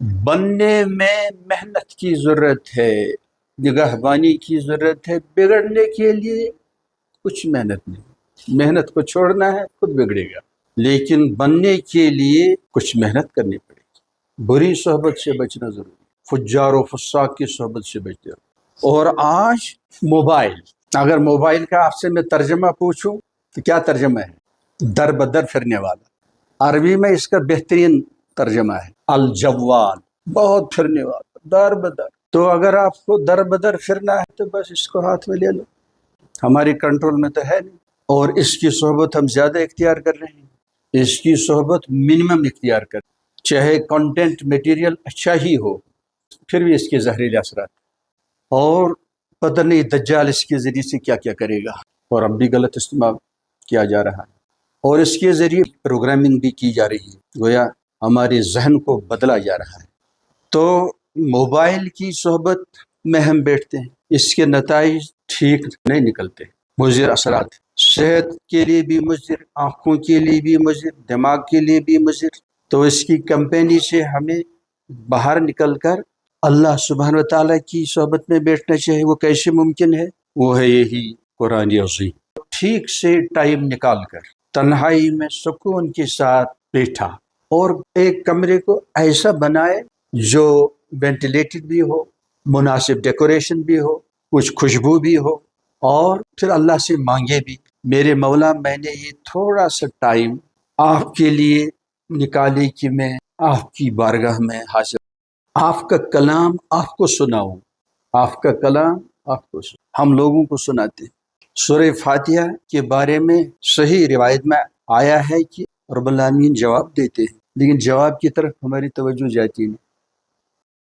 بننے میں محنت کی ضرورت ہے، نگہبانی کی ضرورت ہے۔ بگڑنے کے لیے کچھ محنت نہیں، محنت کو چھوڑنا ہے خود بگڑے گا، لیکن بننے کے لیے کچھ محنت کرنی پڑے گی۔ بری صحبت سے بچنا ضروری، فجار و فساق کی صحبت سے بچنا۔ اور آج موبائل، اگر موبائل کا آپ سے میں ترجمہ پوچھوں تو کیا ترجمہ ہے؟ در بدر پھرنے والا۔ عربی میں اس کا بہترین ترجمہ ہے الجوال، بہت پھرنے والا، در بدر۔ تو اگر آپ کو در بدر پھرنا ہے تو بس اس کو ہاتھ میں لے لو، ہماری کنٹرول میں تو ہے نہیں۔ اور اس کی صحبت ہم زیادہ اختیار کر رہے ہیں، اس کی صحبت منیمم اختیار کر، چاہے کنٹینٹ میٹیریل اچھا ہی ہو پھر بھی اس کے زہریلے اثرات، اور پتہ نہیں دجال اس کے ذریعے سے کیا کیا کرے گا، اور اب بھی غلط استعمال کیا جا رہا ہے، اور اس کے ذریعے پروگرامنگ بھی کی جا رہی ہے، گویا ہمارے ذہن کو بدلا جا رہا ہے۔ تو موبائل کی صحبت میں ہم بیٹھتے ہیں، اس کے نتائج ٹھیک نہیں نکلتے، مضر اثرات، صحت کے لیے بھی مضر، آنکھوں کے لیے بھی مضر، دماغ کے لیے بھی مضر۔ تو اس کی کمپینی سے ہمیں باہر نکل کر اللہ سبحانہ و تعالیٰ کی صحبت میں بیٹھنا چاہیے۔ وہ کیسے ممکن ہے؟ وہ ہے یہی قرآن عظیم، ٹھیک سے ٹائم نکال کر تنہائی میں سکون کے ساتھ بیٹھا، اور ایک کمرے کو ایسا بنائے جو وینٹیلیٹڈ بھی ہو، مناسب ڈیکوریشن بھی ہو، کچھ خوشبو بھی ہو، اور پھر اللہ سے مانگے بھی، میرے مولا میں نے یہ تھوڑا سا ٹائم آپ کے لیے نکالی کہ میں آپ کی بارگاہ میں حاضر، آپ کا کلام آپ کو سناؤں، آپ کا کلام آپ کو ہم لوگوں کو سناتے ہیں۔ سورہ فاتحہ کے بارے میں صحیح روایت میں آیا ہے کہ رب العالمین جواب دیتے ہیں، لیکن جواب کی طرف ہماری توجہ جاتی نہیں۔